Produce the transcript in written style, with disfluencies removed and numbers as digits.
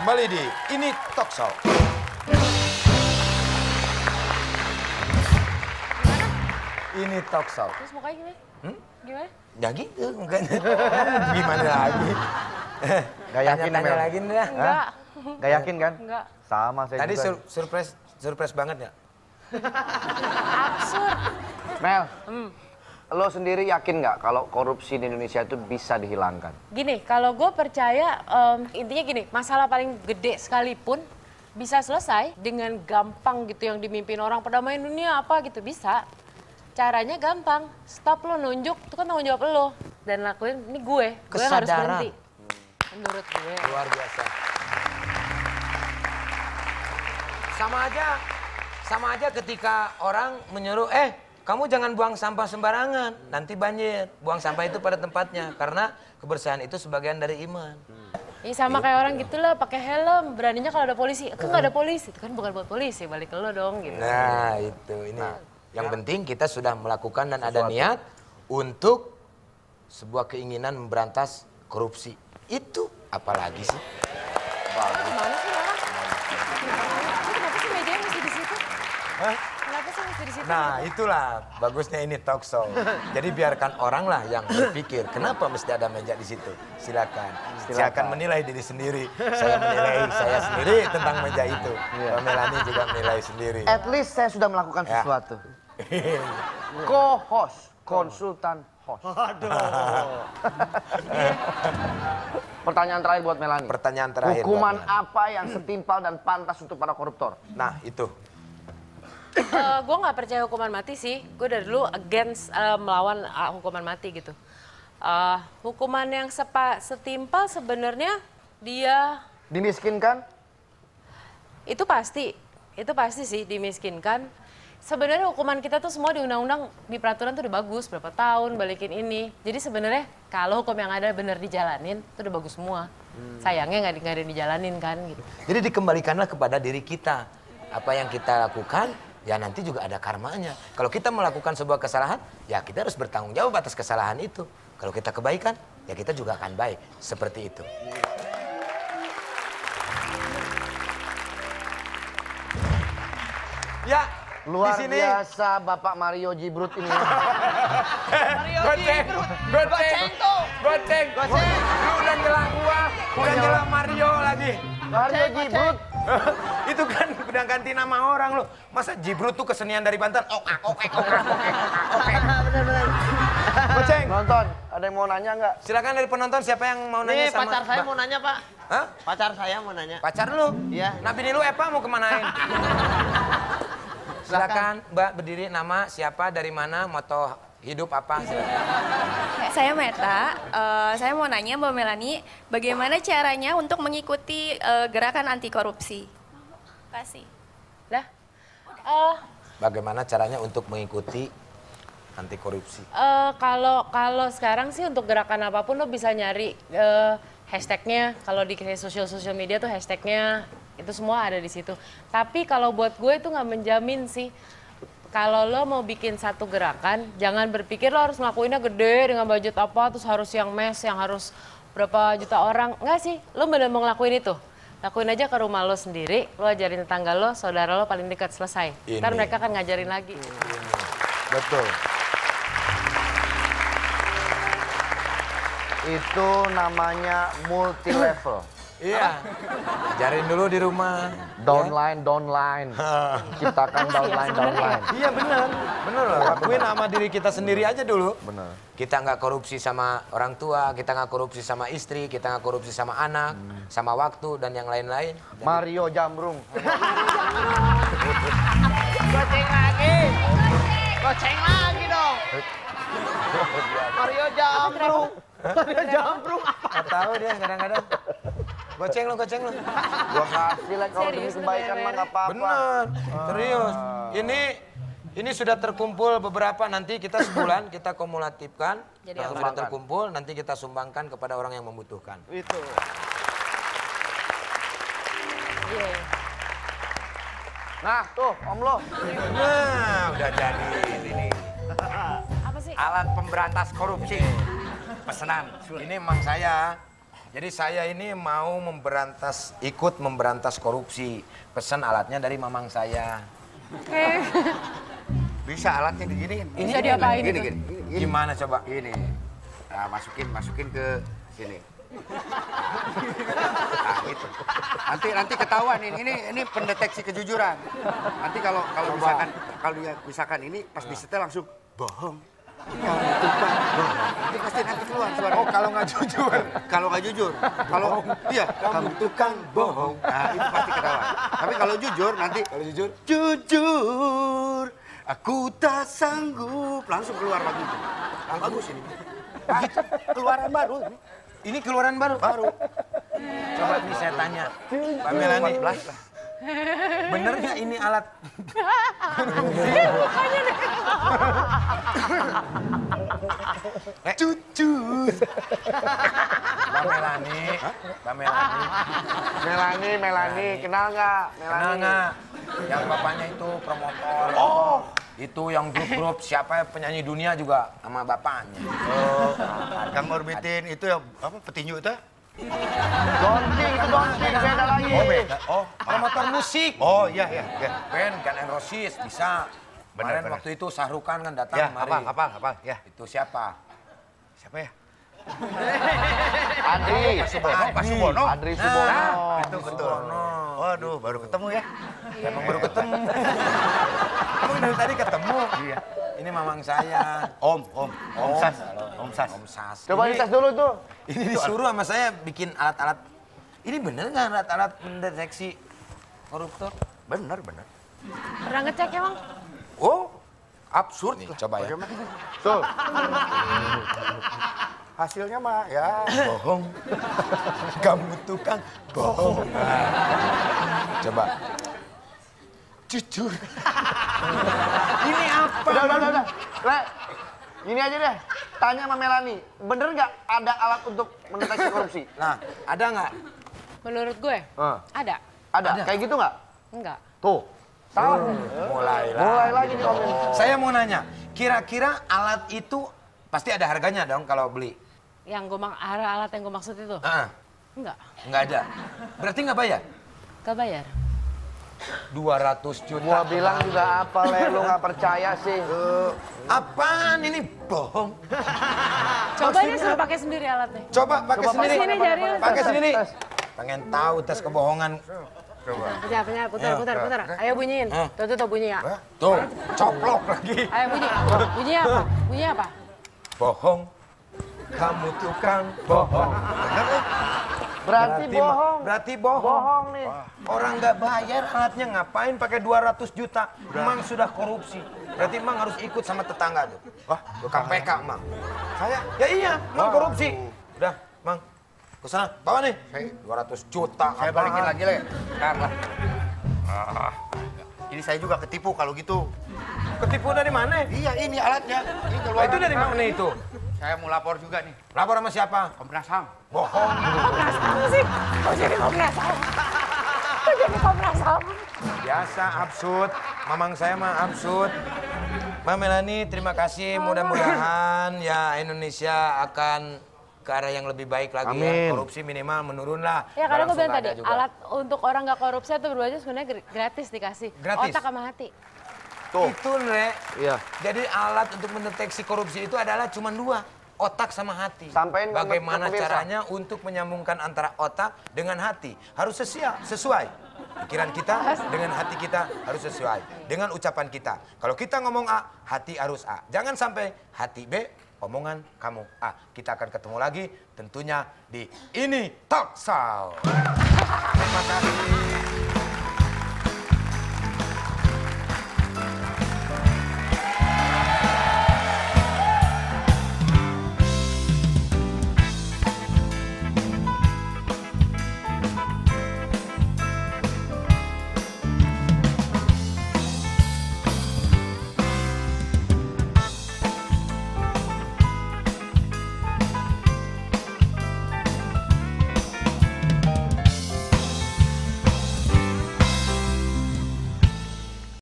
Kembali di Ini Talk Show. Ini Talk Show. Terus mukanya gimana? Gimana? Ya gitu, mukanya. Gimana lagi? Gak yakin Tanya Mel? lagi nih. Enggak. Gak yakin kan? Enggak. Sama saya Tadi juga. surprise banget ya? Absurd. Mel, lo sendiri yakin nggak kalau korupsi di Indonesia itu bisa dihilangkan? Gini, kalau gue percaya intinya gini, masalah paling gede sekalipun bisa selesai dengan gampang gitu yang dimimpin orang perdamaian dunia apa gitu bisa. Caranya gampang, stop lo nunjuk, itu kan tanggung jawab lo. Dan lakuin, ini gue yang harus Kesadaran. berhenti. Menurut gue. Luar biasa. Sama aja ketika orang menyuruh, kamu jangan buang sampah sembarangan, nanti banjir. Buang sampah itu pada tempatnya, karena kebersihan itu sebagian dari iman. Ini sama kayak orang gitu lah, pakai helm, beraninya kalau ada polisi. Kan nggak ada polisi, itu kan bukan buat polisi, balik ke lo dong gitu. Nah itu, ini. Yang penting kita sudah melakukan dan ada niat untuk sebuah keinginan memberantas korupsi. Itu apalagi sih? Mana sih orang? Kenapa sih mejanya mesti di situ? Hah? Kenapa sih mesti di situ? Nah itulah bagusnya ini talk show. Jadi biarkan orang lah yang berpikir kenapa mesti ada meja di situ. Silakan. Saya akan menilai diri sendiri. Saya menilai saya sendiri tentang meja itu. Mbak Melani juga menilai sendiri. At least saya sudah melakukan Ya. sesuatu. Co-host, konsultan host. Pertanyaan terakhir buat Melani. Pertanyaan terakhir. Hukuman buat Melani. apa yang setimpal dan pantas untuk para koruptor? Nah itu. Gue nggak percaya hukuman mati sih. Gue dari dulu against melawan hukuman mati gitu. Hukuman yang setimpal sebenarnya dia Dimiskinkan? itu pasti sih dimiskinkan. Sebenarnya hukuman kita tuh semua di undang-undang, di peraturan tuh udah bagus, berapa tahun balikin ini. Jadi sebenarnya kalau hukum yang ada benar dijalanin, itu udah bagus semua. Sayangnya nggak ada dijalanin kan gitu. Jadi dikembalikanlah kepada diri kita. Apa yang kita lakukan, ya nanti juga ada karmanya. Kalau kita melakukan sebuah kesalahan, ya kita harus bertanggung jawab atas kesalahan itu. Kalau kita kebaikan, ya kita juga akan baik. Seperti itu. Ya, Luar di sini. biasa Bapak Mario Jibrut ini. Goceng. Lu udah nyela gua, udah nyela Mario lagi. Mario Jibrut. Itu kan udah ganti nama orang lu. Masa Jibrut tuh kesenian dari Banten? Bener-bener. Goceng. Nonton, ada yang mau nanya nggak? Silakan dari penonton siapa yang mau nanya Nih sama pacar saya Mbak? mau nanya Pak. Hah? Pacar saya mau nanya. Pacar lu? Iya. Nah bini lu Epa mau kemanain? Silakan Mbak berdiri, nama siapa, dari mana, moto hidup apa? Silakan. Saya Meta, saya mau nanya Mbak Melani, bagaimana caranya untuk mengikuti gerakan anti korupsi? Kasih. Lah, Bagaimana caranya untuk mengikuti anti korupsi? kalau sekarang sih untuk gerakan apapun lo bisa nyari hashtagnya. Kalau di sosial media tuh hashtagnya itu semua ada di situ. Tapi kalau buat gue itu nggak menjamin sih. Kalau lo mau bikin satu gerakan, jangan berpikir lo harus ngelakuinnya gede dengan budget apa, terus harus yang mass, yang harus berapa juta orang. Enggak sih, lo bener mau ngelakuin itu. Lakuin aja ke rumah lo sendiri, lo ajarin tetangga lo, saudara lo paling dekat, selesai. Ntar mereka akan ngajarin lagi. Betul. Itu namanya multi level. Iya. Ajarin dulu di rumah. Downline. Ciptakan downline. Iya bener loh. Lakuin sama diri kita sendiri aja dulu. Bener. Kita nggak korupsi sama orang tua, kita nggak korupsi sama istri, kita nggak korupsi sama anak, sama waktu dan yang lain-lain. Mario Jambrung. Goceng lagi. Goceng lagi dong. Mario Jambrung. Mario Jambrung apa? Nggak tahu dia kadang-kadang. Goceng lu. Gua kasih lah kalau demi kebaikan mah nggak apa-apa. Bener, serius. Ini sudah terkumpul beberapa, nanti kita sebulan kita kumulatifkan. Jadi yang apa? sudah terkumpul nanti kita sumbangkan kepada orang yang membutuhkan. Itu. Iya. Nah, tuh Om lo. Nah, udah jadi ini. Apa sih? Alat pemberantas korupsi. Pesanan. Ini emang saya. Jadi saya ini mau ikut memberantas korupsi. Pesan alatnya dari mamang saya. Oke. Bisa alatnya diginiin. Bisa diapain itu? Gini. Gimana coba? Ini. Nah, masukin ke sini. Nah, gitu. Nanti ketahuan ini pendeteksi kejujuran. Nanti kalau misalkan ini pas disetel langsung bohong. Itu pasti nanti keluar suara. Oh, kalau nggak jujur. Kalau nggak jujur. Kalau iya, Kamu tukang bohong. nah itu pasti ketahuan. Tapi kalau jujur nanti jujur aku tak sanggup langsung keluar lagi itu. Bagus ini. Keluaran baru ini. Ini keluaran baru. Coba nih saya tanya, Mbak Melani, bener nggak ini alat? Jujur. Mbak Melani, Mbak Melani. Melani, kenal nggak? Kenal nggak? Yang bapaknya itu promotor. Oh. Itu yang grup-grup siapa penyanyi dunia juga sama bapaknya. Oh, yang ngorbitin itu ya apa petinju itu? Donting, beda lagi. Oh beda. Oh promotor musik. Oh iya. Band Guns N' Roses bisa. Kemarin Benar. waktu itu Shah Rukh Khan kan datang Ya, kemari. apa? Ya. Itu siapa? Siapa ya? Andri. Pak Subono. Andri Subono. Nah, Itu betul. Waduh, baru ketemu ya. Emang baru ketemu. Emang dari tadi ketemu. Iya. Ini mamang saya. Om Sas. Om Sas. Coba dites dulu tuh. Ini disuruh sama saya bikin alat-alat. Ini bener nggak alat-alat mendeteksi koruptor? Bener. Pernah ngecek emang? Oh, absurd Nih, lah. coba ya. Bagaimana? Tuh. Hasilnya mah ya Bohong. Kamu tukang bohong. Coba. Jujur. Ini apa? Udah. Le, gini aja deh. Tanya sama Melani, bener nggak ada alat untuk mendeteksi korupsi? Nah, ada nggak? Menurut gue, ada. Ada. Kayak gitu nggak? Enggak. Tuh. Tahu. Mulai lagi nih komen. Saya mau nanya, kira-kira alat itu pasti ada harganya dong kalau beli? Yang alat yang gue maksud itu? Enggak. Nggak ada. Berarti nggak bayar? Gak bayar. 200 juta. Gua bilang juga apa, Le? Lu nggak percaya sih. Apaan ini? Bohong. Coba deh suruh pakai sendiri alatnya. Coba pakai sendiri. Sini jari lu. Pakai sendiri. Tes. Pengen tahu tes kebohongan. Putar. Ayo bunyiin. Tuh bunyi ya. Tuh, coplok lagi. Ayo bunyi. Bunyi apa? Bohong. Kamu tukang bohong. Berarti bohong. Berarti bohong. Bohong nih. Orang nggak bayar alatnya ngapain pakai 200 juta? Emang sudah korupsi. Berarti emang harus ikut sama tetangga tuh. Wah, KPK emang. Saya? Ya iya, emang korupsi. Udah, Mang. Kesana, bawa nih. 200 juta. Saya balikin lagi Le. Bentar lah. Ini saya juga ketipu kalau gitu. Ketipu dari mana? Iya, ini alatnya. Ini Oh, keluaran. itu dari mana itu? Saya mau lapor juga nih. Lapor sama siapa? Komnas HAM. Bohong. Biasa absurd. Mamang saya mah absurd. Mbak Melani, terima kasih. Mudah-mudahan ya Indonesia akan ke arah yang lebih baik lagi. Amin. Ya. Korupsi minimal menurun lah. Ya karena gue Langsung bilang nggak tadi, ada juga. alat untuk orang nggak korupsi atau berbaju sebenarnya gratis dikasih. Gratis? Otak sama hati. Tuh. Itu, Re. Iya. Jadi alat untuk mendeteksi korupsi itu adalah cuma dua. Otak sama hati. Sampein ke Bagaimana pemirsa. caranya untuk menyambungkan antara otak dengan hati? Harus sesuai. Pikiran kita dengan hati kita harus sesuai. Dengan ucapan kita. Kalau kita ngomong A, hati harus A. Jangan sampai hati B, omongan kamu A. Kita akan ketemu lagi tentunya di Ini Talk Show. Terima kasih.